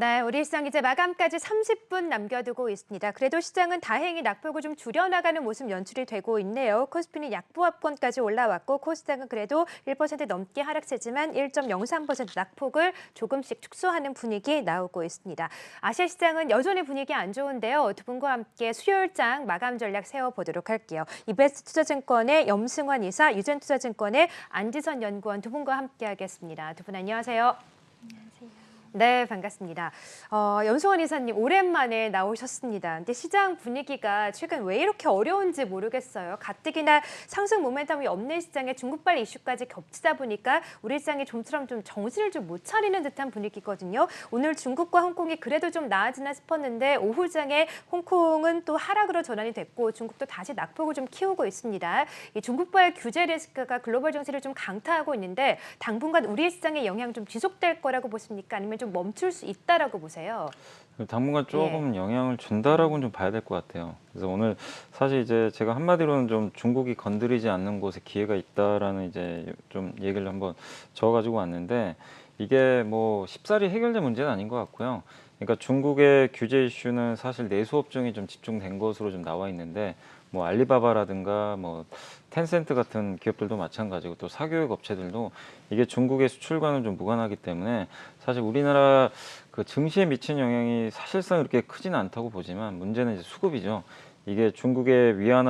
네, 우리 시장 이제 마감까지 30분 남겨두고 있습니다. 그래도 시장은 다행히 낙폭을 좀 줄여나가는 모습 연출이 되고 있네요. 코스피는 약보합권까지 올라왔고 코스닥은 그래도 1% 넘게 하락세지만 1.03% 낙폭을 조금씩 축소하는 분위기 나오고 있습니다. 아시아 시장은 여전히 분위기 안 좋은데요. 두 분과 함께 수요일장 마감 전략 세워보도록 할게요. 이베스트 투자증권의 염승환 이사, 유젠투자증권의 안지선 연구원 두 분과 함께 하겠습니다. 두 분 안녕하세요. 네, 반갑습니다. 염승환 이사님 오랜만에 나오셨습니다. 근데 시장 분위기가 최근 왜 이렇게 어려운지 모르겠어요. 가뜩이나 상승 모멘텀이 없는 시장에 중국발 이슈까지 겹치다 보니까 우리 시장이 좀처럼 좀 정신을 좀 못 차리는 듯한 분위기거든요. 오늘 중국과 홍콩이 그래도 좀 나아지나 싶었는데 오후장에 홍콩은 또 하락으로 전환이 됐고 중국도 다시 낙폭을 좀 키우고 있습니다. 이 중국발 규제 리스크가 글로벌 증시를 좀 강타하고 있는데 당분간 우리 시장의 영향 좀 지속될 거라고 보십니까? 아니면 좀 멈출 수 있다라고 보세요? 당분간 조금 영향을 준다라고는 좀 봐야 될 것 같아요. 그래서 오늘 사실 이제 제가 한마디로는 좀 중국이 건드리지 않는 곳에 기회가 있다라는 이제 좀 얘기를 한번 적어가지고 왔는데 이게 뭐 쉽사리 해결될 문제는 아닌 것 같고요. 그러니까 중국의 규제 이슈는 사실 내수 업종이 좀 집중된 것으로 좀 나와 있는데 뭐 알리바바라든가 뭐 텐센트 같은 기업들도 마찬가지고 또 사교육 업체들도 이게 중국의 수출과는 좀 무관하기 때문에 사실 우리나라 그 증시에 미친 영향이 사실상 이렇게 크지는 않다고 보지만 문제는 이제 수급이죠. 이게 중국의 위안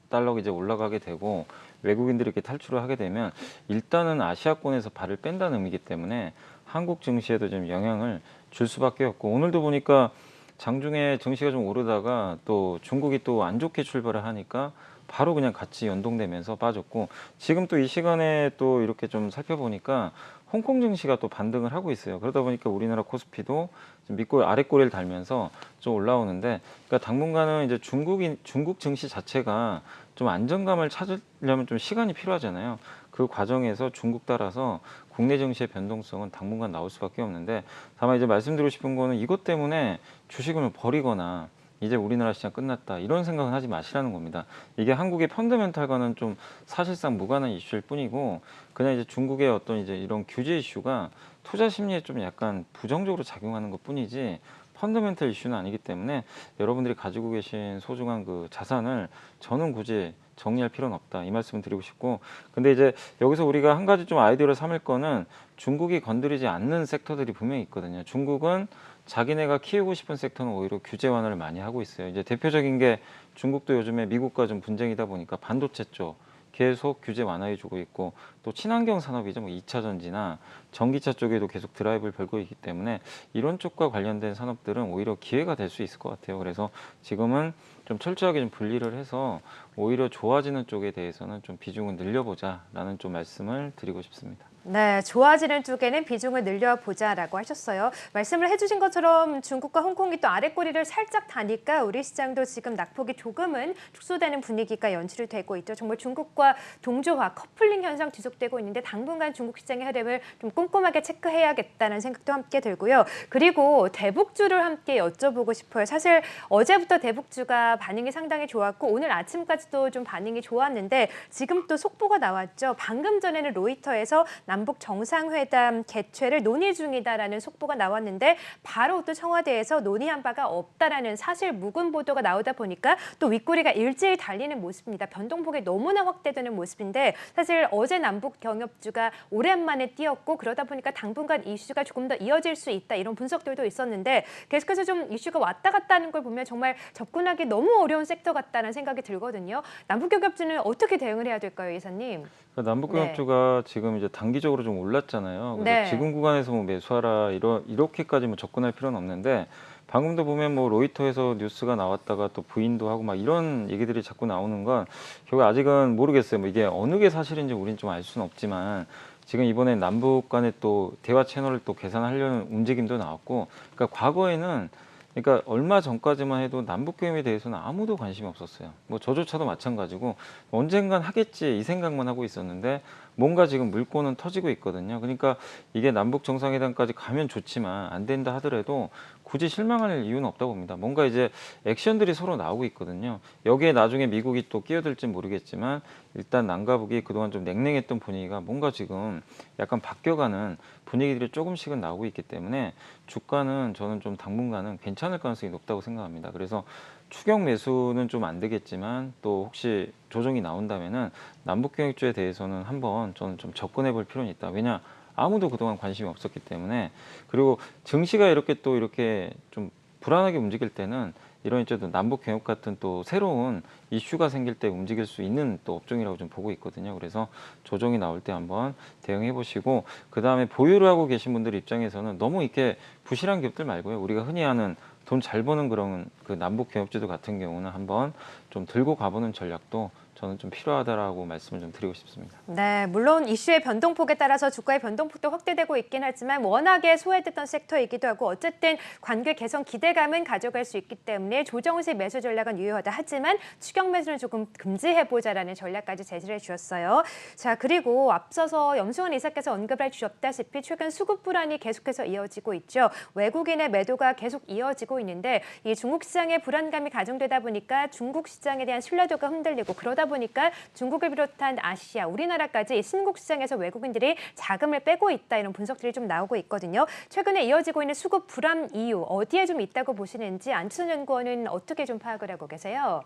달러가 이제 올라가게 되고 외국인들이 이렇게 탈출을 하게 되면 일단은 아시아권에서 발을 뺀다는 의미이기 때문에 한국 증시에도 좀 영향을 줄 수밖에 없고 오늘도 보니까 장중에 증시가 좀 오르다가 또 중국이 또 안 좋게 출발을 하니까 바로 그냥 같이 연동되면서 빠졌고 지금 또 이 시간에 또 이렇게 좀 살펴보니까 홍콩 증시가 또 반등을 하고 있어요. 그러다 보니까 우리나라 코스피도 좀 밑골 아랫골을 달면서 좀 올라오는데 그러니까 당분간은 이제 중국 증시 자체가 좀 안정감을 찾으려면 좀 시간이 필요하잖아요. 그 과정에서 중국 따라서 국내 증시의 변동성은 당분간 나올 수밖에 없는데 다만 이제 말씀드리고 싶은 거는 이것 때문에 주식을 버리거나 이제 우리나라 시장 끝났다 이런 생각은 하지 마시라는 겁니다. 이게 한국의 펀더멘탈과는 좀 사실상 무관한 이슈일 뿐이고 그냥 이제 중국의 어떤 이제 이런 규제 이슈가 투자 심리에 좀 약간 부정적으로 작용하는 것 뿐이지 펀더멘탈 이슈는 아니기 때문에 여러분들이 가지고 계신 소중한 그 자산을 저는 굳이 정리할 필요는 없다 이 말씀을 드리고 싶고 근데 이제 여기서 우리가 한 가지 좀 아이디어를 삼을 거는 중국이 건드리지 않는 섹터들이 분명히 있거든요. 중국은 자기네가 키우고 싶은 섹터는 오히려 규제 완화를 많이 하고 있어요. 이제 대표적인 게 중국도 요즘에 미국과 좀 분쟁이다 보니까 반도체 쪽 계속 규제 완화해 주고 있고 또 친환경 산업이죠. 뭐 2차 전지나 전기차 쪽에도 계속 드라이브를 걸고 있기 때문에 이런 쪽과 관련된 산업들은 오히려 기회가 될 수 있을 것 같아요. 그래서 지금은 좀 철저하게 좀 분리를 해서 오히려 좋아지는 쪽에 대해서는 좀 비중을 늘려보자라는 좀 말씀을 드리고 싶습니다. 네, 좋아지는 쪽에는 비중을 늘려보자라고 하셨어요. 말씀을 해주신 것처럼 중국과 홍콩이 또 아랫꼬리를 살짝 다니까 우리 시장도 지금 낙폭이 조금은 축소되는 분위기가 연출이 되고 있죠. 정말 중국과 동조화, 커플링 현상 지속되고 있는데 당분간 중국 시장의 흐름을 좀 꼼꼼하게 체크해야겠다는 생각도 함께 들고요. 그리고 대북주를 함께 여쭤보고 싶어요. 사실 어제부터 대북주가 반응이 상당히 좋았고 오늘 아침까지도 좀 반응이 좋았는데 지금 또 속보가 나왔죠. 방금 전에는 로이터에서 남북 정상회담 개최를 논의 중이다라는 속보가 나왔는데 바로 또 청와대에서 논의한 바가 없다라는 사실 무근 보도가 나오다 보니까 또 윗꼬리가 일제히 달리는 모습입니다. 변동폭이 너무나 확대되는 모습인데 사실 어제 남북 경협주가 오랜만에 뛰었고 그러다 보니까 당분간 이슈가 조금 더 이어질 수 있다 이런 분석들도 있었는데 계속해서 좀 이슈가 왔다 갔다 하는 걸 보면 정말 접근하기 너무 어려운 섹터 같다는 생각이 들거든요. 남북 경협주는 어떻게 대응을 해야 될까요, 이사님? 남북경협주가 지금 이제 단기적으로 좀 올랐잖아요. 그래서 네. 지금 구간에서 뭐 매수하라 이렇게까지 뭐 접근할 필요는 없는데 방금도 보면 뭐 로이터에서 뉴스가 나왔다가 또 부인도 하고 막 이런 얘기들이 자꾸 나오는 건 결국 아직은 모르겠어요. 뭐 이게 어느 게 사실인지 우리는 좀 알 수는 없지만 지금 이번에 남북 간의 또 대화 채널을 또 개선하려는 움직임도 나왔고 그러니까 과거에는 그러니까 얼마 전까지만 해도 남북교역에 대해서는 아무도 관심이 없었어요. 뭐 저조차도 마찬가지고 언젠간 하겠지 이 생각만 하고 있었는데 뭔가 지금 물꼬는 터지고 있거든요. 그러니까 이게 남북 정상회담까지 가면 좋지만 안 된다 하더라도 굳이 실망할 이유는 없다고 봅니다. 뭔가 이제 액션들이 서로 나오고 있거든요. 여기에 나중에 미국이 또 끼어들지 모르겠지만 일단 남과북이 그동안 좀 냉랭했던 분위기가 뭔가 지금 약간 바뀌어가는 분위기들이 조금씩은 나오고 있기 때문에 주가는 저는 좀 당분간은 괜찮을 가능성이 높다고 생각합니다. 그래서 추격 매수는 좀 안 되겠지만 또 혹시 조정이 나온다면은 남북경협주에 대해서는 한번 저는 좀 접근해 볼 필요는 있다. 왜냐? 아무도 그동안 관심이 없었기 때문에. 그리고 증시가 이렇게 또 이렇게 좀 불안하게 움직일 때는 이런 이제 남북 경협 같은 또 새로운 이슈가 생길 때 움직일 수 있는 또 업종이라고 좀 보고 있거든요. 그래서 조정이 나올 때 한번 대응해 보시고, 그 다음에 보유를 하고 계신 분들 입장에서는 너무 이렇게 부실한 기업들 말고요. 우리가 흔히 하는 돈 잘 버는 그런 그 남북 경협주도 같은 경우는 한번 좀 들고 가보는 전략도 저는 좀 필요하다라고 말씀을 좀 드리고 싶습니다. 네, 물론 이슈의 변동폭에 따라서 주가의 변동폭도 확대되고 있긴 하지만 워낙에 소외됐던 섹터이기도 하고 어쨌든 관계 개선 기대감은 가져갈 수 있기 때문에 조정 시 매수 전략은 유효하다. 하지만 추격 매수는 조금 금지해보자라는 전략까지 제시를 주셨어요. 자, 그리고 앞서서 염승환 이사께서 언급해 주셨다시피 최근 수급 불안이 계속해서 이어지고 있죠. 외국인의 매도가 계속 이어지고 있는데 이 중국 시장의 불안감이 가중되다 보니까 중국 시장에 대한 신뢰도가 흔들리고 그러다 보니까 중국을 비롯한 아시아, 우리나라까지 신국 시장에서 외국인들이 자금을 빼고 있다 이런 분석들이 좀 나오고 있거든요. 최근에 이어지고 있는 수급 불안 이유 어디에 좀 있다고 보시는지 안치선 연구원은 어떻게 좀 파악을 하고 계세요?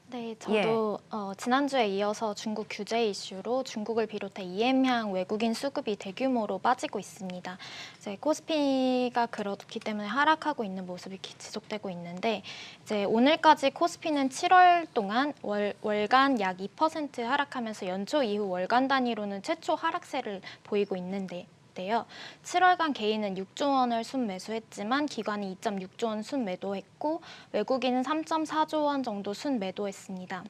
네, 저도 지난주에 이어서 중국 규제 이슈로 중국을 비롯해 EM향 외국인 수급이 대규모로 빠지고 있습니다. 이제 코스피가 그렇기 때문에 하락하고 있는 모습이 지속되고 있는데 이제 오늘까지 코스피는 7월 동안 월간 약 2% 하락하면서 연초 이후 월간 단위로는 최초 하락세를 보이고 있는데 7월간 개인은 6조 원을 순매수했지만 기관이 2.6조 원 순매도했고 외국인은 3.4조 원 정도 순매도했습니다.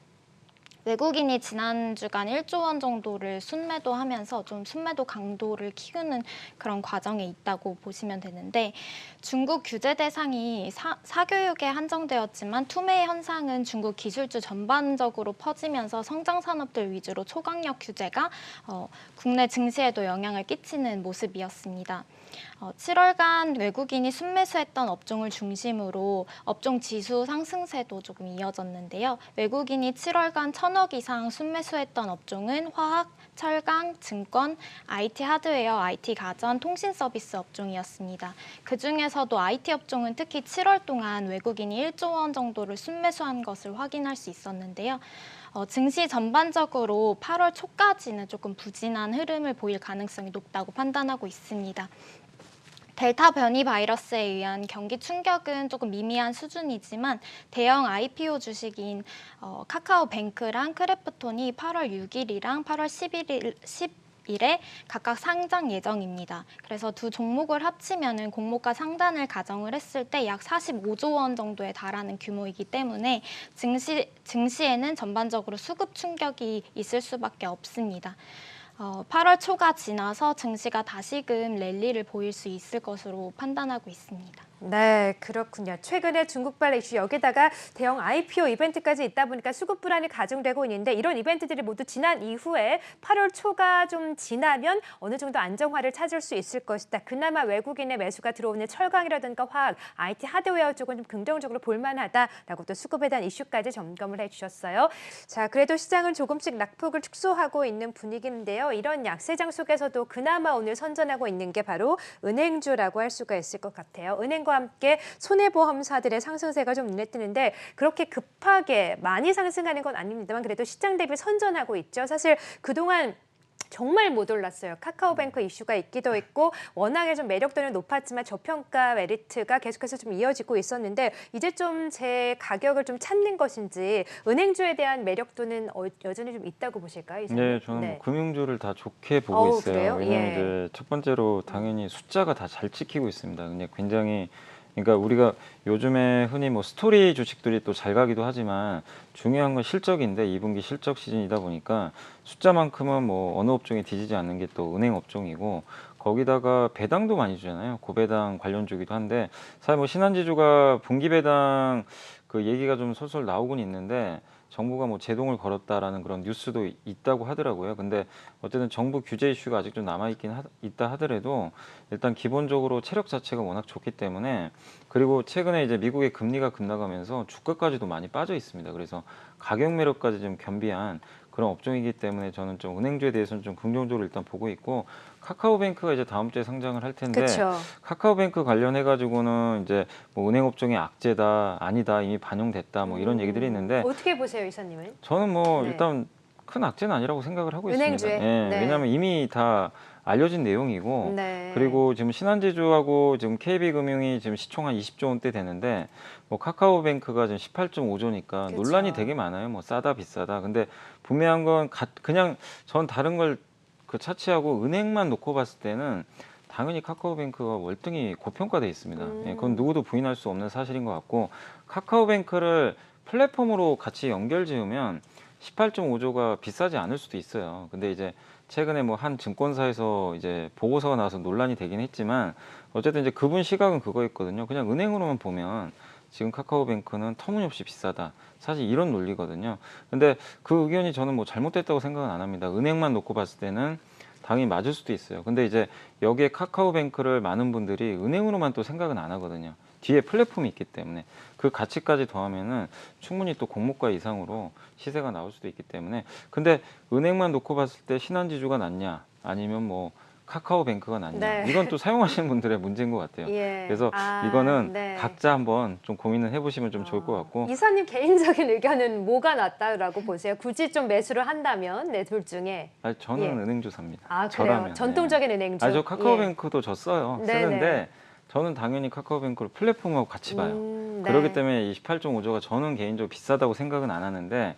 외국인이 지난주간 1조 원 정도를 순매도하면서 좀 순매도 강도를 키우는 그런 과정에 있다고 보시면 되는데 중국 규제 대상이 사교육에 한정되었지만 투매 현상은 중국 기술주 전반적으로 퍼지면서 성장 산업들 위주로 초강력 규제가 국내 증시에도 영향을 끼치는 모습이었습니다. 7월간 외국인이 순매수했던 업종을 중심으로 업종 지수 상승세도 조금 이어졌는데요. 외국인이 7월간 1,000억 이상 순매수했던 업종은 화학, 철강, 증권, IT 하드웨어, IT 가전, 통신 서비스 업종이었습니다. 그중에서도 IT 업종은 특히 7월 동안 외국인이 1조 원 정도를 순매수한 것을 확인할 수 있었는데요. 증시 전반적으로 8월 초까지는 조금 부진한 흐름을 보일 가능성이 높다고 판단하고 있습니다. 델타 변이 바이러스에 의한 경기 충격은 조금 미미한 수준이지만 대형 IPO 주식인 카카오뱅크랑 크래프톤이 8월 6일이랑 8월 10일에 각각 상장 예정입니다. 그래서 두 종목을 합치면은 공모가 상단을 가정을 했을 때 약 45조 원 정도에 달하는 규모이기 때문에 증시에는 전반적으로 수급 충격이 있을 수밖에 없습니다. 8월 초가 지나서 증시가 다시금 랠리를 보일 수 있을 것으로 판단하고 있습니다. 네, 그렇군요. 최근에 중국발 이슈 여기다가 대형 IPO 이벤트까지 있다 보니까 수급 불안이 가중되고 있는데 이런 이벤트들이 모두 지난 이후에 8월 초가 좀 지나면 어느 정도 안정화를 찾을 수 있을 것이다. 그나마 외국인의 매수가 들어오는 철강이라든가 화학, IT 하드웨어 쪽은 좀 긍정적으로 볼만하다라고 또 수급에 대한 이슈까지 점검을 해주셨어요. 자, 그래도 시장은 조금씩 낙폭을 축소하고 있는 분위기인데요. 이런 약세장 속에서도 그나마 오늘 선전하고 있는 게 바로 은행주라고 할 수가 있을 것 같아요. 은행과 함께 손해보험사들의 상승세가 좀 눈에 띄는데 그렇게 급하게 많이 상승하는 건 아닙니다만 그래도 시장 대비 선전하고 있죠. 사실 그동안 정말 못 올랐어요. 카카오뱅크 이슈가 있기도 했고 워낙에 좀 매력도는 높았지만 저평가 메리트가 계속해서 좀 이어지고 있었는데 이제 좀 제 가격을 좀 찾는 것인지 은행주에 대한 매력도는 여전히 좀 있다고 보실까요? 이사님? 네, 저는 뭐 금융주를 다 좋게 보고 어우, 있어요. 그래요? 왜냐면 예. 이제 첫 번째로 당연히 숫자가 다 잘 찍히고 있습니다. 근데 굉장히 그러니까 우리가 요즘에 흔히 뭐 스토리 주식들이 또 잘 가기도 하지만 중요한 건 실적인데 2분기 실적 시즌이다 보니까 숫자만큼은 뭐 어느 업종에 뒤지지 않는 게 또 은행 업종이고 거기다가 배당도 많이 주잖아요. 고배당 관련주기도 한데 사실 뭐 신한지주가 분기 배당 그 얘기가 좀 솔솔 나오곤 있는데 정부가 뭐 제동을 걸었다라는 그런 뉴스도 있다고 하더라고요. 근데 어쨌든 정부 규제 이슈가 아직 좀 있다 하더라도 일단 기본적으로 체력 자체가 워낙 좋기 때문에, 그리고 최근에 이제 미국의 금리가 급락하면서 주가까지도 많이 빠져 있습니다. 그래서 가격 매력까지 좀 겸비한 그런 업종이기 때문에 저는 좀 은행주에 대해서는 좀 긍정적으로 일단 보고 있고, 카카오뱅크가 이제 다음 주에 상장을 할 텐데 그렇죠. 카카오뱅크 관련해 가지고는 이제 뭐 은행 업종의 악재다 아니다 이미 반영됐다 뭐 이런 얘기들이 있는데, 어떻게 보세요, 이사님은? 저는 뭐 네. 일단 큰 악재는 아니라고 생각을 하고 은행주에? 있습니다. 예, 네. 왜냐하면 이미 다 알려진 내용이고, 네. 그리고 지금 신한지주하고 지금 KB금융이 지금 시총 한 20조 원대 되는데, 뭐 카카오뱅크가 지금 18.5조니까 그쵸. 논란이 되게 많아요. 뭐 싸다 비싸다. 근데 분명한 건 그냥 전 다른 걸 그 차치하고 은행만 놓고 봤을 때는 당연히 카카오뱅크가 월등히 고평가돼 있습니다. 예, 그건 누구도 부인할 수 없는 사실인 것 같고, 카카오뱅크를 플랫폼으로 같이 연결 지으면 18.5조가 비싸지 않을 수도 있어요. 근데 이제 최근에 뭐 한 증권사에서 이제 보고서가 나와서 논란이 되긴 했지만, 어쨌든 이제 그분 시각은 그거였거든요. 그냥 은행으로만 보면 지금 카카오뱅크는 터무니없이 비싸다. 사실 이런 논리거든요. 근데 그 의견이 저는 뭐 잘못됐다고 생각은 안 합니다. 은행만 놓고 봤을 때는 당연히 맞을 수도 있어요. 근데 이제 여기에 카카오뱅크를 많은 분들이 은행으로만 또 생각은 안 하거든요. 뒤에 플랫폼이 있기 때문에 그 가치까지 더하면은 충분히 또 공모가 이상으로 시세가 나올 수도 있기 때문에. 근데 은행만 놓고 봤을 때 신한지주가 낫냐 아니면 뭐 카카오뱅크가 낫냐, 네. 이건 또 사용하시는 분들의 문제인 것 같아요. 예. 그래서 이거는 네. 각자 한번 좀 고민을 해보시면 좀 좋을 것 같고. 이사님 개인적인 의견은 뭐가 낫다라고 보세요? 굳이 좀 매수를 한다면 네, 둘 중에. 아니, 저는 예. 은행주 삽니다. 그래요? 저라면. 전통적인 은행주. 저 카카오뱅크도 저 써요. 네네. 쓰는데 저는 당연히 카카오뱅크를 플랫폼하고 같이 봐요. 네. 그렇기 때문에 이 18.5조가 저는 개인적으로 비싸다고 생각은 안 하는데,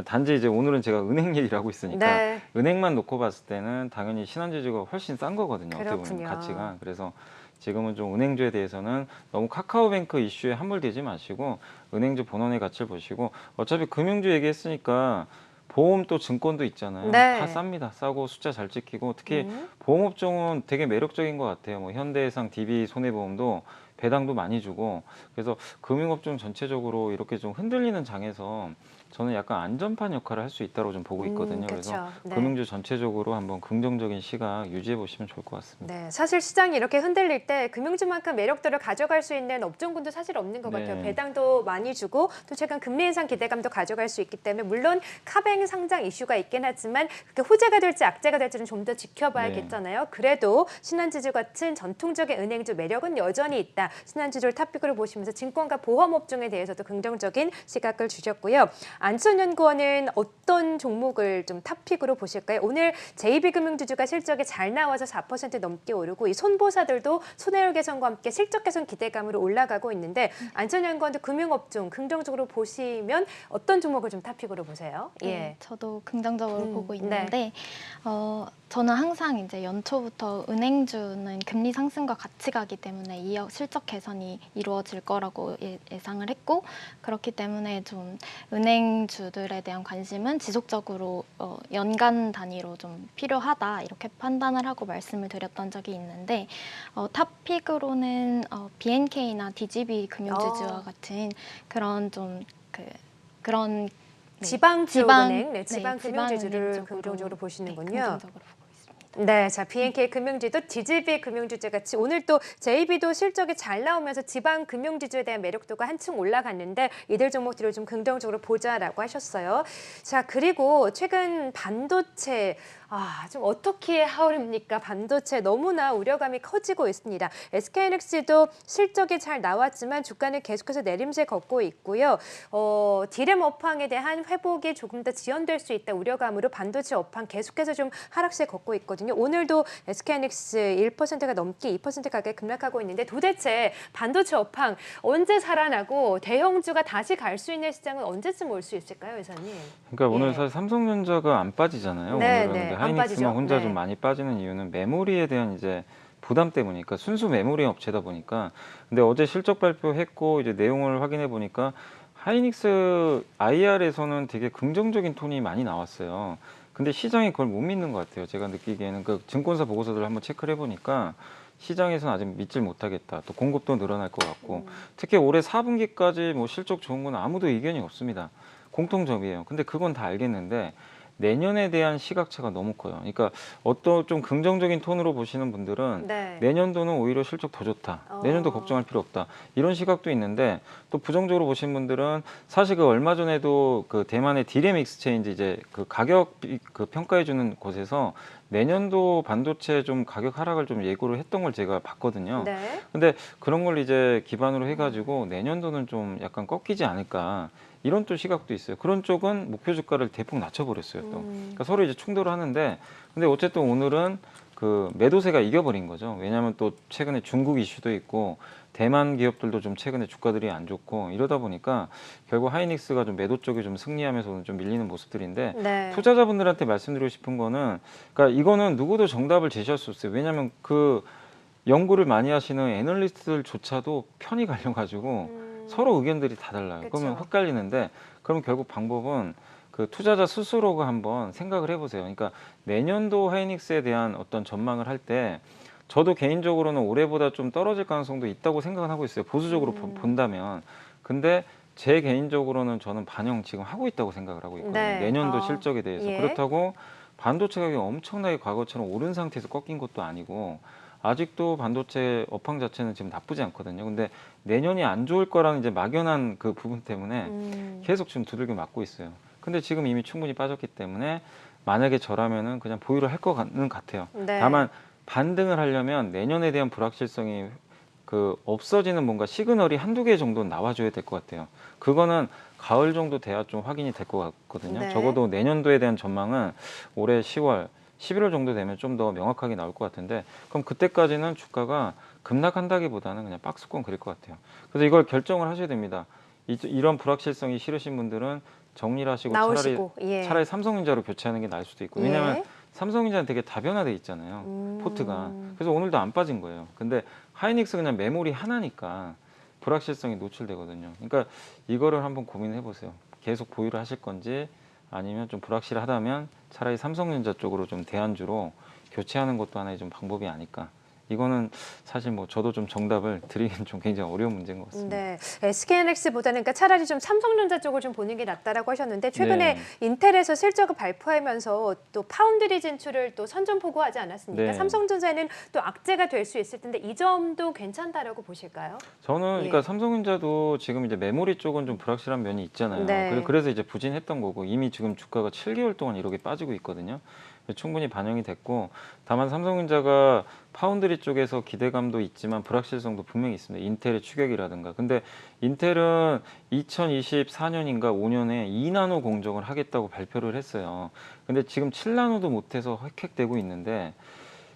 단지 이제 오늘은 제가 은행 얘기를 하고 있으니까 네. 은행만 놓고 봤을 때는 당연히 신한지주가 훨씬 싼 거거든요. 어떻게 보면 그렇군요. 가치가. 그래서 지금은 좀 은행주에 대해서는 너무 카카오뱅크 이슈에 함몰되지 마시고 은행주 본원의 가치를 보시고, 어차피 금융주 얘기했으니까 보험 또 증권도 있잖아요. 네. 다 쌉니다. 싸고 숫자 잘 찍히고, 특히 보험업종은 되게 매력적인 것 같아요. 뭐 현대해상, DB, 손해보험도 배당도 많이 주고, 그래서 금융업종 전체적으로 이렇게 좀 흔들리는 장에서 저는 약간 안전판 역할을 할 수 있다고 좀 보고 있거든요. 그래서 그렇죠. 네. 금융주 전체적으로 한번 긍정적인 시각 유지해 보시면 좋을 것 같습니다. 네, 사실 시장이 이렇게 흔들릴 때 금융주만큼 매력도를 가져갈 수 있는 업종군도 사실 없는 것 네. 같아요. 배당도 많이 주고 또 최근 금리 인상 기대감도 가져갈 수 있기 때문에 물론 카뱅 상장 이슈가 있긴 하지만 그게 호재가 될지 악재가 될지는 좀 더 지켜봐야겠잖아요. 그래도 신한지주 같은 전통적인 은행주 매력은 여전히 있다. 신한지주를 탑픽으로 보시면서 증권과 보험 업종에 대해서도 긍정적인 시각을 주셨고요. 안천연구원은 어떤 종목을 좀 탑픽으로 보실까요? 오늘 JB금융지주가 실적이 잘 나와서 4% 넘게 오르고 이 손보사들도 손해율 개선과 함께 실적 개선 기대감으로 올라가고 있는데, 안천연구원도 금융업종 긍정적으로 보시면 어떤 종목을 좀 탑픽으로 보세요? 네, 저도 긍정적으로 보고 네. 있는데 저는 항상 이제 연초부터 은행주는 금리 상승과 같이 가기 때문에 실적 개선이 이루어질 거라고 예상을 했고, 그렇기 때문에 좀 은행주들에 대한 관심은 지속적으로 연간 단위로 좀 필요하다 이렇게 판단을 하고 말씀을 드렸던 적이 있는데, 탑픽으로는 BNK나 DGB 금융지주와 같은 그런 좀 그런 지방주은행, 네, 지방 지방은행 금융지주를 쪽으로, 긍정적으로 보시는군요. 긍정적으로 보고 있습니다. 네, 자 BNK 금융지도 DGB 금융지주 같이 오늘 또 JB도 실적이 잘 나오면서 지방 금융지주에 대한 매력도가 한층 올라갔는데 이들 종목들을 좀 긍정적으로 보자라고 하셨어요. 자, 그리고 최근 반도체 좀 어떻게 하오릅니까? 반도체 너무나 우려감이 커지고 있습니다. SK하이닉스도 실적이 잘 나왔지만 주가는 계속해서 내림세 걷고 있고요. 디램 업황에 대한 회복이 조금 더 지연될 수 있다 우려감으로 반도체 업황 계속해서 좀 하락세 걷고 있거든요. 오늘도 SK하이닉스 1%가 넘게 2% 가까이 급락하고 있는데 도대체 반도체 업황 언제 살아나고 대형주가 다시 갈 수 있는 시장은 언제쯤 올 수 있을까요, 회사님? 그러니까 오늘 예. 사실 삼성전자가 안 빠지잖아요. 네, 오늘은. 네, 근데 안 하이닉스만 빠지죠. 혼자 네. 좀 많이 빠지는 이유는 메모리에 대한 이제 부담 때문이니까, 순수 메모리 업체다 보니까. 근데 어제 실적 발표했고 이제 내용을 확인해 보니까 하이닉스 IR에서는 되게 긍정적인 톤이 많이 나왔어요. 근데 시장이 그걸 못 믿는 것 같아요. 제가 느끼기에는 그 증권사 보고서들을 한번 체크를 해보니까 시장에서는 아직 믿질 못하겠다. 또 공급도 늘어날 것 같고 특히 올해 4분기까지 뭐 실적 좋은 건 아무도 의견이 없습니다. 공통점이에요. 근데 그건 다 알겠는데 내년에 대한 시각차가 너무 커요. 그러니까 어떤 좀 긍정적인 톤으로 보시는 분들은 네. 내년도는 오히려 실적 더 좋다. 내년도 걱정할 필요 없다. 이런 시각도 있는데 또 부정적으로 보신 분들은 사실 그 얼마 전에도 그 대만의 디램 익스체인지 이제 그 가격 그 평가해 주는 곳에서 내년도 반도체 좀 가격 하락을 좀 예고를 했던 걸 제가 봤거든요. 네. 근데 그런 걸 이제 기반으로 해가지고 내년도는 좀 약간 꺾이지 않을까 이런 또 시각도 있어요. 그런 쪽은 목표 주가를 대폭 낮춰버렸어요. 또 그러니까 서로 이제 충돌을 하는데 근데 어쨌든 오늘은 그 매도세가 이겨버린 거죠. 왜냐하면 또 최근에 중국 이슈도 있고 대만 기업들도 좀 최근에 주가들이 안 좋고 이러다 보니까 결국 하이닉스가 좀 매도 쪽에 좀 승리하면서 오늘 좀 밀리는 모습들인데 네. 투자자분들한테 말씀드리고 싶은 거는 그러니까 이거는 누구도 정답을 제시할 수 없어요. 왜냐하면 그 연구를 많이 하시는 애널리스트들조차도 편이 갈려가지고 서로 의견들이 다 달라요. 그쵸. 그러면 헷갈리는데 그럼 결국 방법은 그 투자자 스스로가 한번 생각을 해보세요. 그러니까 내년도 하이닉스에 대한 어떤 전망을 할 때 저도 개인적으로는 올해보다 좀 떨어질 가능성도 있다고 생각은 하고 있어요. 보수적으로 본다면. 근데 제 개인적으로는 저는 반영 지금 하고 있다고 생각을 하고 있거든요. 네. 내년도 실적에 대해서. 예. 그렇다고 반도체 가격이 엄청나게 과거처럼 오른 상태에서 꺾인 것도 아니고 아직도 반도체 업황 자체는 지금 나쁘지 않거든요. 근데 내년이 안 좋을 거라는 이제 막연한 그 부분 때문에 계속 지금 두들겨 맞고 있어요. 근데 지금 이미 충분히 빠졌기 때문에 만약에 저라면은 그냥 보유를 할 것는 같아요. 네. 다만 반등을 하려면 내년에 대한 불확실성이 그 없어지는 뭔가 시그널이 한두 개 정도는 나와줘야 될 것 같아요. 그거는 가을 정도 돼야 좀 확인이 될 것 같거든요. 네. 적어도 내년도에 대한 전망은 올해 10월, 11월 정도 되면 좀 더 명확하게 나올 것 같은데 그럼 그때까지는 주가가 급락한다기보다는 그냥 박스권 그릴 것 같아요. 그래서 이걸 결정을 하셔야 됩니다. 이런 불확실성이 싫으신 분들은 정리를 하시고 나오시고, 예. 차라리 삼성전자로 교체하는 게 나을 수도 있고 왜냐하면 예. 삼성전자는 되게 다변화돼 있잖아요. 포트가. 그래서 오늘도 안 빠진 거예요. 근데 하이닉스 그냥 메모리 하나니까 불확실성이 노출되거든요. 그러니까 이거를 한번 고민해 보세요. 계속 보유를 하실 건지 아니면 좀 불확실하다면 차라리 삼성전자 쪽으로 좀 대안주로 교체하는 것도 하나의 좀 방법이 아닐까. 이거는 사실 뭐 저도 좀 정답을 드리긴 좀 굉장히 어려운 문제인 것 같습니다. 네, SK하이닉스보다는 그러니까 차라리 좀 삼성전자 쪽을 좀 보는 게 낫다라고 하셨는데 최근에 네. 인텔에서 실적을 발표하면서 또 파운드리 진출을 또 선전포고하지 않았습니까? 네. 삼성전자에는 또 악재가 될 수 있을 텐데 이 점도 괜찮다라고 보실까요? 저는 예. 그러니까 삼성전자도 지금 이제 메모리 쪽은 좀 불확실한 면이 있잖아요. 네. 그래서 이제 부진했던 거고 이미 지금 주가가 7개월 동안 이렇게 빠지고 있거든요. 충분히 반영이 됐고 다만 삼성전자가 파운드리 쪽에서 기대감도 있지만 불확실성도 분명히 있습니다. 인텔의 추격이라든가. 근데 인텔은 2024년인가 5년에 2나노 공정을 하겠다고 발표를 했어요. 근데 지금 7나노도 못해서 획획되고 있는데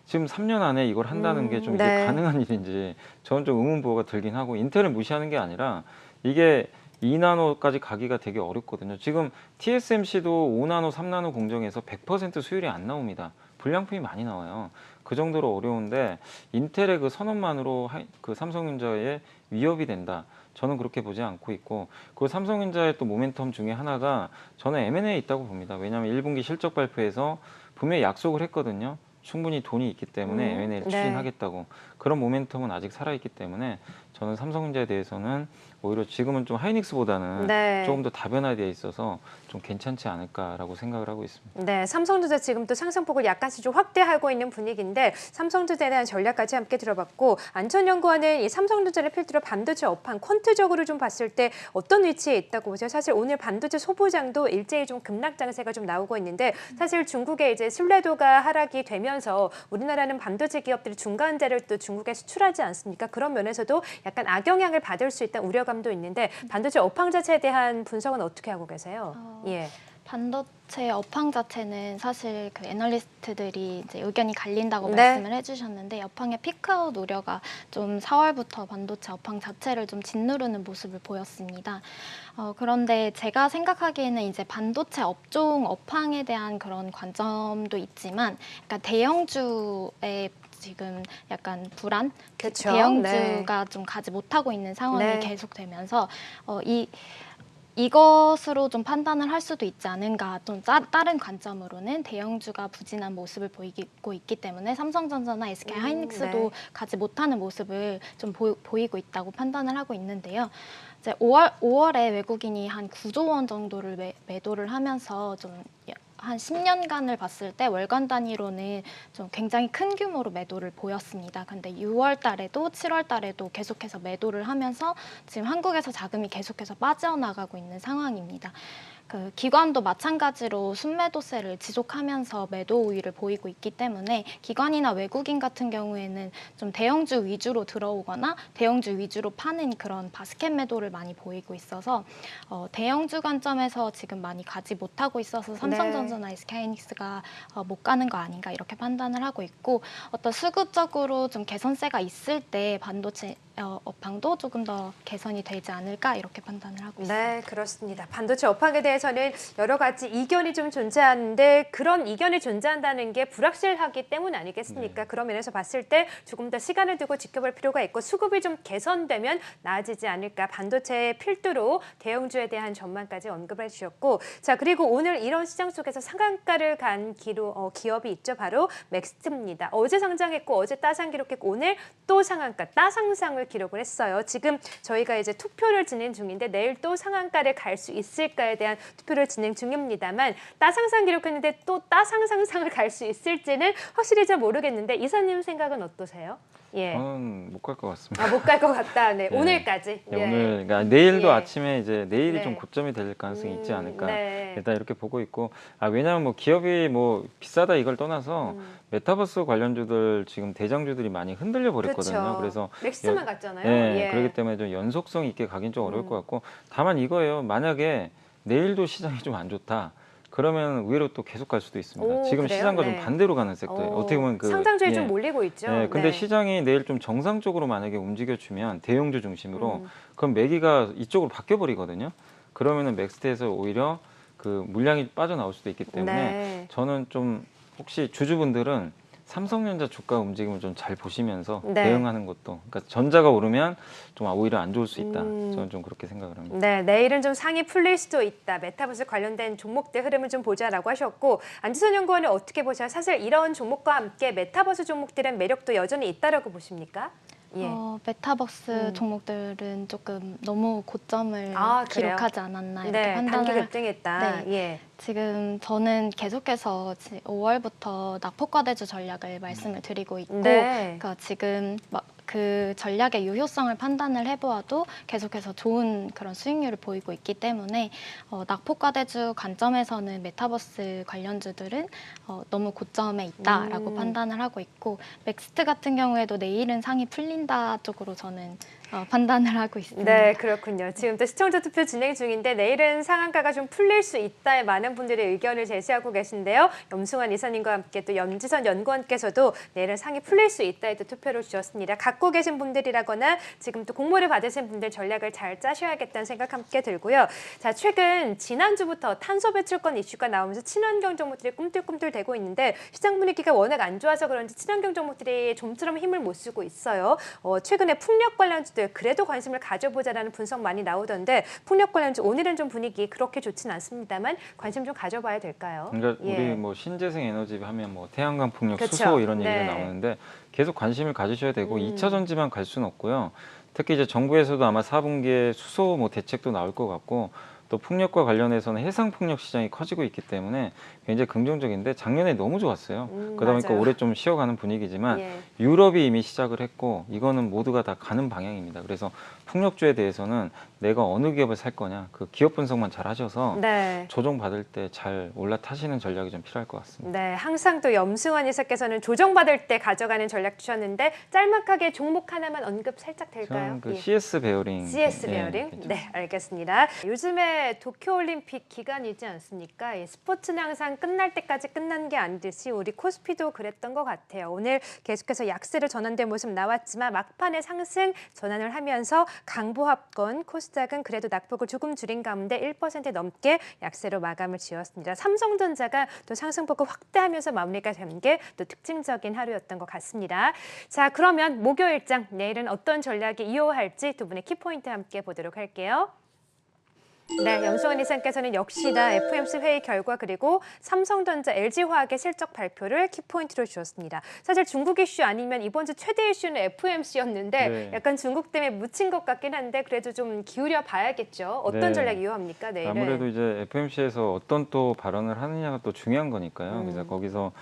지금 3년 안에 이걸 한다는 게 좀 이게 네. 가능한 일인지 저는 좀 의문부호가 들긴 하고 인텔을 무시하는 게 아니라 이게 2나노까지 가기가 되게 어렵거든요. 지금 TSMC도 5나노, 3나노 공정에서 100% 수율이 안 나옵니다. 불량품이 많이 나와요. 그 정도로 어려운데 인텔의 그 선언만으로 그 삼성전자의 위협이 된다. 저는 그렇게 보지 않고 있고 그 삼성전자의 또 모멘텀 중에 하나가 저는 M&A에 있다고 봅니다. 왜냐하면 1분기 실적 발표에서 분명히 약속을 했거든요. 충분히 돈이 있기 때문에 M&A를 네. 추진하겠다고. 그런 모멘텀은 아직 살아있기 때문에 저는 삼성전자에 대해서는 오히려 지금은 좀 하이닉스보다는 네. 조금 더 다변화되어 있어서 좀 괜찮지 않을까라고 생각을 하고 있습니다. 네, 삼성전자 지금 또 상승폭을 약간씩 좀 확대하고 있는 분위기인데 삼성전자에 대한 전략까지 함께 들어봤고 안천연구원은 이 삼성전자를 필두로 반도체 업황 퀀트적으로 좀 봤을 때 어떤 위치에 있다고 보세요? 사실 오늘 반도체 소부장도 일제히 좀 급락 장세가 좀 나오고 있는데 사실 중국의 이제 신뢰도가 하락이 되면서 우리나라는 반도체 기업들이 중간재를 또 중국에 수출하지 않습니까? 그런 면에서도 약간 악영향을 받을 수 있다는 우려감도 있는데 반도체 업황 자체에 대한 분석은 어떻게 하고 계세요? 예. 반도체 업황 자체는 사실 그 애널리스트들이 이제 의견이 갈린다고 네. 말씀을 해주셨는데 업황의 피크아웃 우려가 좀 4월부터 반도체 업황 자체를 좀 짓누르는 모습을 보였습니다. 그런데 제가 생각하기에는 이제 반도체 업종 업황에 대한 그런 관점도 있지만 약간 대형주의 지금 약간 불안, 그쵸. 대형주가 좀 가지 못하고 있는 상황이 네. 계속되면서 이 이것으로 좀 판단을 할 수도 있지 않은가. 좀 다른 관점으로는 대형주가 부진한 모습을 보이고 있기 때문에 삼성전자나 SK 하이닉스도 네. 가지 못하는 모습을 좀 보이고 있다고 판단을 하고 있는데요. 이제 5월에 외국인이 한 9조 원 정도를 매도를 하면서 좀 한 10년간을 봤을 때 월간 단위로는 좀 굉장히 큰 규모로 매도를 보였습니다. 근데 6월 달에도 7월 달에도 계속해서 매도를 하면서 지금 한국에서 자금이 계속해서 빠져나가고 있는 상황입니다. 그 기관도 마찬가지로 순매도세를 지속하면서 매도 우위를 보이고 있기 때문에 기관이나 외국인 같은 경우에는 좀 대형주 위주로 들어오거나 대형주 위주로 파는 그런 바스켓 매도를 많이 보이고 있어서 대형주 관점에서 지금 많이 가지 못하고 있어서 삼성전자나 SK하이닉스가 못 가는 거 아닌가 이렇게 판단을 하고 있고 어떤 수급적으로 좀 개선세가 있을 때 반도체 업황도 조금 더 개선이 되지 않을까 이렇게 판단을 하고 있습니다. 네, 그렇습니다. 반도체 업황에 대해서는 여러 가지 이견이 좀 존재하는데 그런 이견이 존재한다는 게 불확실하기 때문 아니겠습니까? 네. 그런 면에서 봤을 때 조금 더 시간을 두고 지켜볼 필요가 있고 수급이 좀 개선되면 나아지지 않을까. 반도체의 필두로 대형주에 대한 전망까지 언급해 주셨고 자 그리고 오늘 이런 시장 속에서 상한가를 간 기업이 있죠. 바로 맥스트입니다. 어제 상장했고 어제 따상 기록했고 오늘 또 상한가 따상상을 기록을 했어요. 지금 저희가 이제 투표를 진행 중인데 내일 또 상한가를 갈 수 있을까에 대한 투표를 진행 중입니다만 따상상 기록했는데 또 따상상상을 갈 수 있을지는 확실히 잘 모르겠는데 이사님 생각은 어떠세요? 예. 저는 못 갈 것 같습니다. 못 갈 것 같다. 네. 네. 오늘까지. 네, 예. 오늘 그러니까 내일도 예. 아침에 이제 내일이 네. 좀 고점이 될 가능성이 있지 않을까 네. 일단 이렇게 보고 있고 왜냐하면 뭐 기업이 뭐 비싸다 이걸 떠나서 메타버스 관련주들 지금 대장주들이 많이 흔들려 버렸거든요. 그렇죠. 그래서 맥스만 갔잖아요. 네, 예. 그렇기 때문에 좀 연속성 있게 가긴 좀 어려울 것 같고 다만 이거예요. 만약에 내일도 시장이 좀 안 좋다. 그러면 의외로 또 계속 갈 수도 있습니다. 오, 지금 그래요? 시장과 네. 좀 반대로 가는 섹터예요. 어떻게 보면 상장주에 예. 좀 몰리고 있죠. 네, 근데 네. 시장이 내일 좀 정상적으로 만약에 움직여주면 대형주 중심으로 그럼 매기가 이쪽으로 바뀌어 버리거든요. 그러면은 맥스트에서 오히려 그 물량이 빠져나올 수도 있기 때문에 네. 저는 좀 혹시 주주분들은 삼성전자 주가 움직임을 좀 잘 보시면서 네. 대응하는 것도 그러니까 전자가 오르면 좀 오히려 안 좋을 수 있다. 음. 저는 좀 그렇게 생각을 합니다. 네, 내일은 좀 상이 풀릴 수도 있다. 메타버스 관련된 종목들 흐름을 좀 보자라고 하셨고 안지선 연구원은 어떻게 보셔요? 사실 이런 종목과 함께 메타버스 종목들은 매력도 여전히 있다라고 보십니까? 예. 메타버스 종목들은 조금 너무 고점을 그래요? 기록하지 않았나 이렇게 네, 단기 판단을 급등했다. 네. 예. 지금 저는 계속해서 5월부터 낙폭과대주 전략을 말씀을 드리고 있고 네. 그러니까 지금 그 전략의 유효성을 판단을 해보아도 계속해서 좋은 그런 수익률을 보이고 있기 때문에 낙폭과대주 관점에서는 메타버스 관련주들은 너무 고점에 있다라고 판단을 하고 있고 맥스트 같은 경우에도 내일은 상이 풀린다 쪽으로 저는 판단을 하고 있습니다. 네, 그렇군요. 지금 또 시청자 투표 진행 중인데 내일은 상한가가 좀 풀릴 수 있다에 많은 분들이 의견을 제시하고 계신데요. 염승환 이사님과 함께 또 염지선 연구원께서도 내일은 상이 풀릴 수 있다에 또 투표를 주셨습니다. 갖고 계신 분들이라거나 지금 또 공모를 받으신 분들 전략을 잘 짜셔야겠다는 생각 함께 들고요. 자, 최근 지난주부터 탄소 배출권 이슈가 나오면서 친환경 종목들이 꿈틀꿈틀대고 있는데 시장 분위기가 워낙 안 좋아서 그런지 친환경 종목들이 좀처럼 힘을 못 쓰고 있어요. 최근에 풍력 관련주 그래도 관심을 가져보자라는 분석 많이 나오던데 풍력 관련주 오늘은 좀 분위기 그렇게 좋진 않습니다만 관심 좀 가져봐야 될까요? 그러니까 예. 우리 뭐 신재생 에너지 하면 뭐 태양광 풍력, 그쵸. 수소 이런 네. 얘기가 나오는데 계속 관심을 가지셔야 되고 2차 전지만 갈 수는 없고요. 특히 이제 정부에서도 아마 4분기에 수소 뭐 대책도 나올 것 같고 또 풍력과 관련해서는 해상 풍력 시장이 커지고 있기 때문에 굉장히 긍정적인데 작년에 너무 좋았어요. 그러다 보니까 맞아요. 올해 좀 쉬어가는 분위기지만 예. 유럽이 이미 시작을 했고 이거는 모두가 다 가는 방향입니다. 그래서 풍력주에 대해서는 내가 어느 기업을 살 거냐 그 기업 분석만 잘 하셔서 네. 조정 받을 때 잘 올라타시는 전략이 좀 필요할 것 같습니다. 네, 항상 또 염승환 이사께서는 조정받을 때 가져가는 전략 주셨는데 짤막하게 종목 하나만 언급 살짝 될까요? 저는 그 예. CS 베어링. CS 예, 베어링? 괜찮아요. 네, 알겠습니다. 요즘에 도쿄올림픽 기간이지 않습니까? 이 스포츠는 항상 끝날 때까지 끝난 게 아니듯이 우리 코스피도 그랬던 것 같아요. 오늘 계속해서 약세를 전환된 모습 나왔지만 막판에 상승 전환을 하면서 강보합권 코스닥은 그래도 낙폭을 조금 줄인 가운데 1% 넘게 약세로 마감을 지었습니다. 삼성전자가 또 상승폭을 확대하면서 마무리가 된 게 또 특징적인 하루였던 것 같습니다. 자, 그러면 목요일장 내일은 어떤 전략이 이어할지 두 분의 키포인트 함께 보도록 할게요. 네, 염승환 이사님께서는 역시나 FOMC 회의 결과 그리고 삼성전자, LG화학의 실적 발표를 키포인트로 주었습니다. 사실 중국 이슈 아니면 이번 주 최대 이슈는 FOMC였는데 네. 약간 중국 때문에 묻힌 것 같긴 한데 그래도 좀 기울여 봐야겠죠. 어떤 네. 전략 이용합니까, 내일은? 아무래도 이제 FOMC에서 어떤 또 발언을 하느냐가 또 중요한 거니까요. 그래서 거기서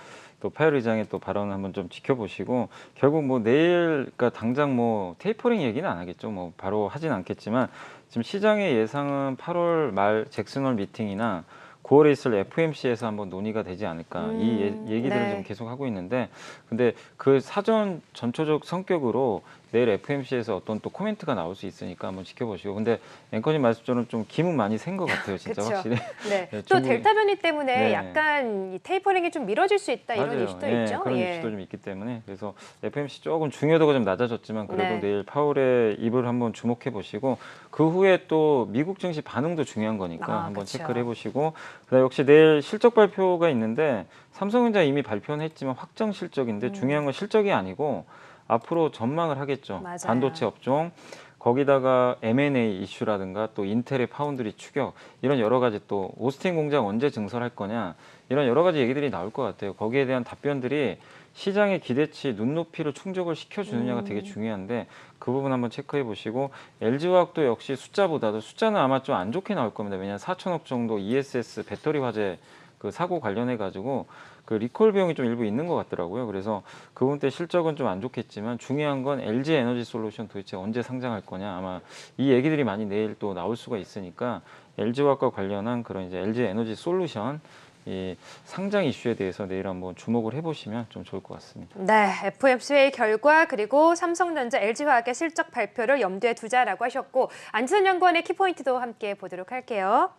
또 파웰 의장의 또 발언을 한번 좀 지켜보시고 결국 뭐 내일 그러니까 당장 뭐 테이퍼링 얘기는 안 하겠죠. 뭐 바로 하진 않겠지만 지금 시장의 예상은 8월 말 잭슨홀 미팅이나 9월에 있을 FOMC에서 한번 논의가 되지 않을까 이 얘기들을 네. 좀 계속 하고 있는데 근데 그 사전 전초적 성격으로 내일 FOMC에서 어떤 또 코멘트가 나올 수 있으니까 한번 지켜보시고 근데 앵커님 말씀처럼 좀 기문 많이 센 것 같아요 진짜 그쵸. 확실히 네. 네, 또 중국이- 델타 변이 때문에 네. 약간 이 테이퍼링이 좀 미뤄질 수 있다 이런 맞아요. 이슈도 예, 있죠. 그런 예. 이슈도 좀 있기 때문에 그래서 FOMC 조금 중요도가 좀 낮아졌지만 그래도 네. 내일 파월의 입을 한번 주목해 보시고 그 후에 또 미국 증시 반응도 중요한 거니까 아, 한번 그쵸. 체크를 해보시고 그다음 역시 내일 실적 발표가 있는데 삼성전자 이미 발표는 했지만 확정 실적인데 중요한 건 실적이 아니고 앞으로 전망을 하겠죠. 맞아요. 반도체 업종 거기다가 M&A 이슈라든가 또 인텔의 파운드리 추격 이런 여러 가지 또 오스틴 공장 언제 증설할 거냐 이런 여러 가지 얘기들이 나올 것 같아요. 거기에 대한 답변들이 시장의 기대치 눈높이를 충족을 시켜주느냐가 되게 중요한데 그 부분 한번 체크해 보시고 LG화학도 역시 숫자보다도 숫자는 아마 좀 안 좋게 나올 겁니다. 왜냐하면 4천억 정도 ESS 배터리 화재 그 사고 관련해 가지고 그 리콜 비용이 좀 일부 있는 것 같더라고요. 그래서 그 부분 때 실적은 좀 안 좋겠지만 중요한 건 LG 에너지 솔루션 도대체 언제 상장할 거냐 아마 이 얘기들이 많이 내일 또 나올 수가 있으니까 LG화학과 관련한 그런 이제 LG 에너지 솔루션 이 상장 이슈에 대해서 내일 한번 주목을 해보시면 좀 좋을 것 같습니다. 네, FOMC 회의 결과 그리고 삼성전자, LG화학의 실적 발표를 염두에 두자라고 하셨고 안치선 연구원의 키포인트도 함께 보도록 할게요.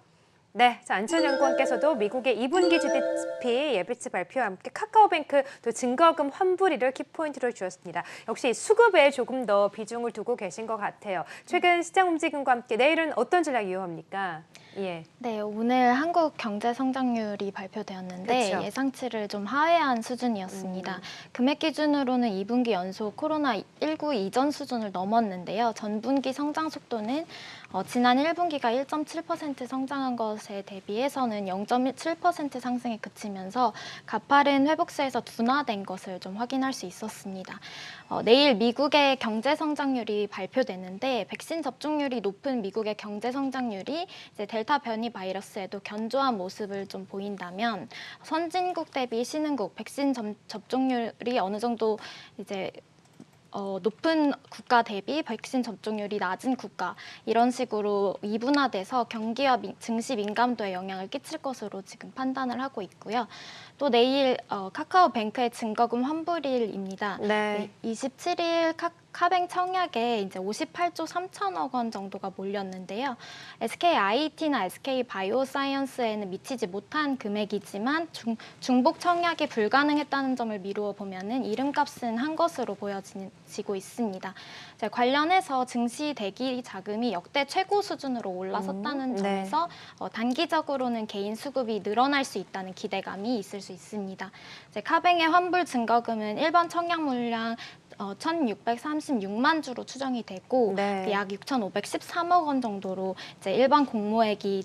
네, 자, 안치선 연구원께서도 미국의 2분기 GDP 예비치 발표와 함께 카카오뱅크 또 증거금 환불일을 키포인트로 주었습니다. 역시 수급에 조금 더 비중을 두고 계신 것 같아요. 최근 시장 움직임과 함께 내일은 어떤 전략 이용합니까? 예. 네, 오늘 한국 경제 성장률이 발표되었는데 그쵸. 예상치를 좀 하회한 수준이었습니다. 금액 기준으로는 2분기 연속 코로나19 이전 수준을 넘었는데요. 전분기 성장 속도는 지난 1분기가 1.7% 성장한 것에 대비해서는 0.7% 상승에 그치면서 가파른 회복세에서 둔화된 것을 좀 확인할 수 있었습니다. 내일 미국의 경제 성장률이 발표되는데 백신 접종률이 높은 미국의 경제 성장률이 이제 델타 변이 바이러스에도 견조한 모습을 좀 보인다면 선진국 대비 신흥국 백신 접종률이 어느 정도 이제 높은 국가 대비 백신 접종률이 낮은 국가 이런 식으로 이분화돼서 경기와 증시 민감도에 영향을 끼칠 것으로 지금 판단을 하고 있고요. 또 내일 카카오뱅크의 증거금 환불일입니다. 네. 27일 카뱅 청약에 이제 58조 3천억 원 정도가 몰렸는데요. SKIT나 SK바이오사이언스에는 미치지 못한 금액이지만 중복 청약이 불가능했다는 점을 미루어 보면은 이름값은 한 것으로 보여지고 있습니다. 관련해서 증시 대기 자금이 역대 최고 수준으로 올라섰다는 네. 점에서 단기적으로는 개인 수급이 늘어날 수 있다는 기대감이 있을 수 있습니다. 카뱅의 환불 증거금은 일반 청약 물량 1,636만 주로 추정이 되고 네. 약 6,513억 원 정도로 이제 일반 공모액이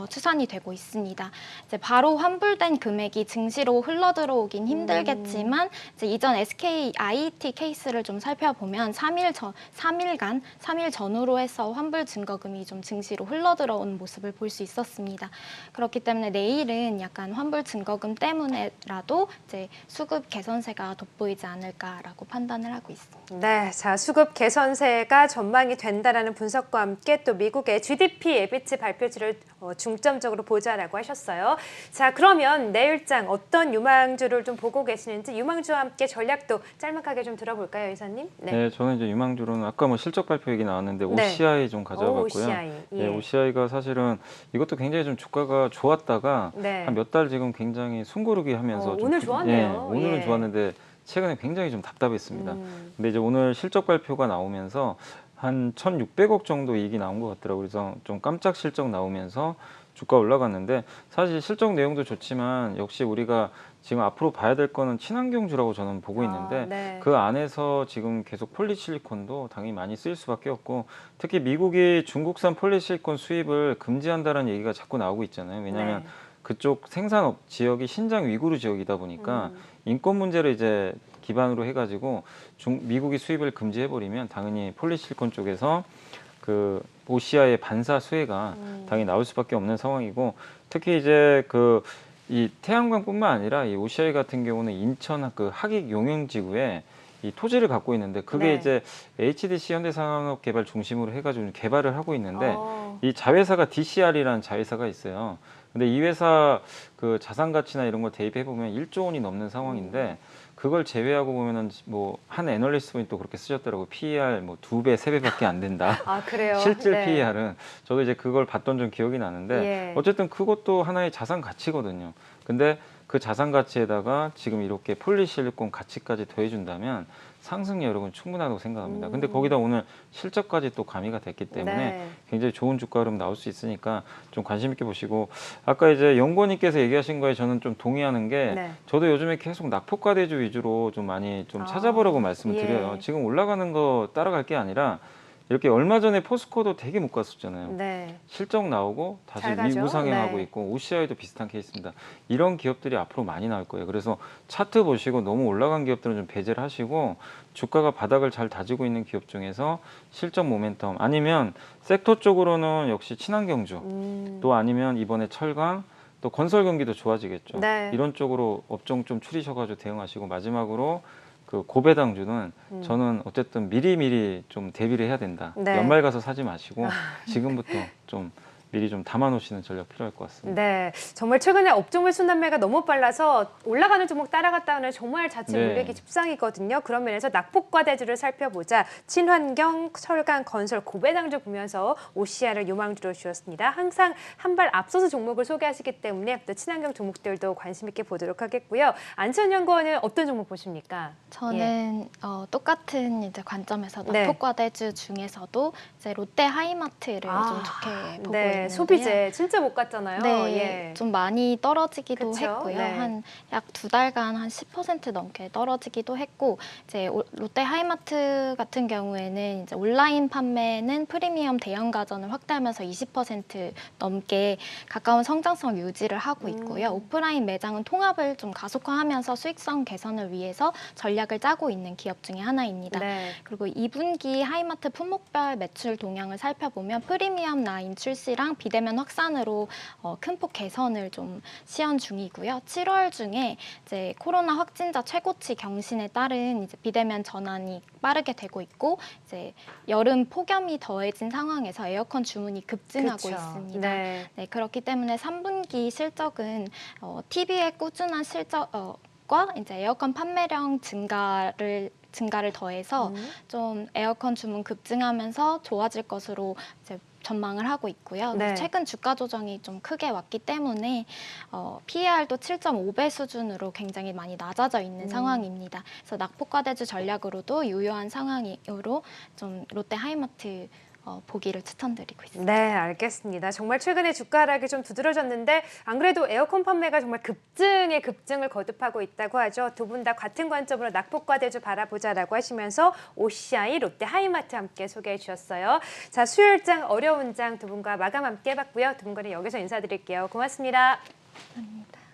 추산이 되고 있습니다. 이제 바로 환불된 금액이 증시로 흘러들어오긴 힘들겠지만 이제 이전 SKIT 케이스를 좀 살펴보면 3일 전후로 해서 환불 증거금이 좀 증시로 흘러들어온 모습을 볼 수 있었습니다. 그렇기 때문에 내일은 약간 환불 증거금 때문에라도 이제 수급 개선세가 돋보이지 않을까라고 판단을 하고 있습니다. 네, 자 수급 개선세가 전망이 된다라는 분석과 함께 또 미국의 GDP 예비치 발표치를 중점적으로 보자라고 하셨어요. 자 그러면 내일장 어떤 유망주를 좀 보고 계시는지 유망주와 함께 전략도 짤막하게 좀 들어볼까요, 이사님? 네, 저는 이제 유망주로는 아까 뭐 실적 발표 얘기 나왔는데 네. OCI 좀 가져와봤고요. OCI, 예. 네, OCI가 사실은 이것도 굉장히 좀 주가가 좋았다가 네. 한 몇 달 지금 굉장히 숨고르기 하면서 좀 오늘 좋았네요. 예, 오늘은 예. 좋았는데 최근에 굉장히 좀 답답했습니다. 근데 이제 오늘 실적 발표가 나오면서 한 1,600억 정도 이익이 나온 것 같더라고요. 그래서 좀 깜짝 실적 나오면서 주가 올라갔는데 사실 실적 내용도 좋지만 역시 우리가 지금 앞으로 봐야 될 거는 친환경주라고 저는 보고 있는데 네. 그 안에서 지금 계속 폴리실리콘도 당연히 많이 쓰일 수밖에 없고 특히 미국이 중국산 폴리실리콘 수입을 금지한다는 얘기가 자꾸 나오고 있잖아요. 왜냐하면 네. 그쪽 생산 지역이 신장 위구르 지역이다 보니까 인권 문제를 이제 기반으로 해가지고 미국이 수입을 금지해버리면 당연히 폴리실리콘 쪽에서 그 OCI의 반사 수혜가 당연히 나올 수밖에 없는 상황이고 특히 이제 그 이 태양광뿐만 아니라 이 OCI 같은 경우는 인천 그 하객 용영지구에 이 토지를 갖고 있는데 그게 네. 이제 HDC 현대산업개발 중심으로 해가지고 개발을 하고 있는데 어. 이 자회사가 DCR이라는 자회사가 있어요. 근데 이 회사 그 자산 가치나 이런 걸 대입해 보면 1조 원이 넘는 상황인데 그걸 제외하고 보면은 뭐 한 애널리스트 분이 또 그렇게 쓰셨더라고요. PER 뭐 2배, 3배밖에 안 된다. 아, 그래요? 실질 네. PER은 저도 이제 그걸 봤던 좀 기억이 나는데 예. 어쨌든 그것도 하나의 자산 가치거든요. 근데 그 자산 가치에다가 지금 이렇게 폴리실리콘 가치까지 더해준다면 상승 여력은 충분하다고 생각합니다. 근데 거기다 오늘 실적까지 또 가미가 됐기 때문에 네. 굉장히 좋은 주가 흐름 나올 수 있으니까 좀 관심 있게 보시고 아까 이제 연구원님께서 얘기하신 거에 저는 좀 동의하는 게 네. 저도 요즘에 계속 낙폭과대주 위주로 좀 많이 좀 아, 찾아보라고 말씀을 예. 드려요. 지금 올라가는 거 따라갈 게 아니라 이렇게 얼마 전에 포스코도 되게 못 갔었잖아요. 네. 실적 나오고 다시 잘 가죠. 우상향하고 네. 있고 OCI도 비슷한 케이스입니다. 이런 기업들이 앞으로 많이 나올 거예요. 그래서 차트 보시고 너무 올라간 기업들은 좀 배제를 하시고 주가가 바닥을 잘 다지고 있는 기업 중에서 실적 모멘텀 아니면 섹터 쪽으로는 역시 친환경주 또 아니면 이번에 철강 또 건설 경기도 좋아지겠죠. 네. 이런 쪽으로 업종 좀 추리셔가지고 대응하시고 마지막으로 그 고배당주는 저는 어쨌든 미리미리 좀 대비를 해야 된다. 네. 연말 가서 사지 마시고 지금부터 좀 미리 좀 담아놓으시는 전략 필요할 것 같습니다. 네, 정말 최근에 업종별 순환매가 너무 빨라서 올라가는 종목 따라갔다 하는 정말 자칫 네. 물리기 십상이거든요. 그런 면에서 낙폭과대주를 살펴보자. 친환경, 철강, 건설, 고배당주 보면서 OCI를 유망주로 주었습니다. 항상 한 발 앞서서 종목을 소개하시기 때문에 또 친환경 종목들도 관심 있게 보도록 하겠고요. 안천 연구원은 어떤 종목 보십니까? 저는 똑같은 이제 관점에서 네. 낙폭과대주 중에서도 이제 롯데 하이마트를 좀 좋게 보고 네, 있는데요. 소비재 진짜 못 갔잖아요. 네, 예. 좀 많이 떨어지기도 그쵸? 했고요. 네. 한 약 2달간 한 10% 넘게 떨어지기도 했고, 이제 롯데 하이마트 같은 경우에는 이제 온라인 판매는 프리미엄 대형 가전을 확대하면서 20% 넘게 가까운 성장성 유지를 하고 있고요. 오프라인 매장은 통합을 좀 가속화하면서 수익성 개선을 위해서 전략을 짜고 있는 기업 중에 하나입니다. 네. 그리고 2분기 하이마트 품목별 매출 동향을 살펴보면 프리미엄 라인 출시랑 비대면 확산으로 큰 폭 개선을 좀 시연 중이고요. 7월 중에 이제 코로나 확진자 최고치 경신에 따른 이제 비대면 전환이 빠르게 되고 있고 이제 여름 폭염이 더해진 상황에서 에어컨 주문이 급증하고 그쵸. 있습니다. 네. 네, 그렇기 때문에 3분기 실적은 TV의 꾸준한 실적과 이제 에어컨 판매량 증가를 더해서 좀 에어컨 주문 급증하면서 좋아질 것으로 이제 전망을 하고 있고요. 네. 최근 주가 조정이 좀 크게 왔기 때문에 PER도 7.5배 수준으로 굉장히 많이 낮아져 있는 상황입니다. 그래서 낙폭과대주 전략으로도 유효한 상황으로 좀 롯데 하이마트 보기를 추천드리고 있습니다. 네, 알겠습니다. 정말 최근에 주가 하락이 좀 두드러졌는데 안 그래도 에어컨 판매가 정말 급증에 급증을 거듭하고 있다고 하죠. 두 분 다 같은 관점으로 낙폭과대주 바라보자라고 하시면서 OCI, 롯데 하이마트 함께 소개해 주셨어요. 자, 수요일장 어려운 장 두 분과 마감 함께 해봤고요. 두 분과는 여기서 인사드릴게요. 고맙습니다. 감사합니다.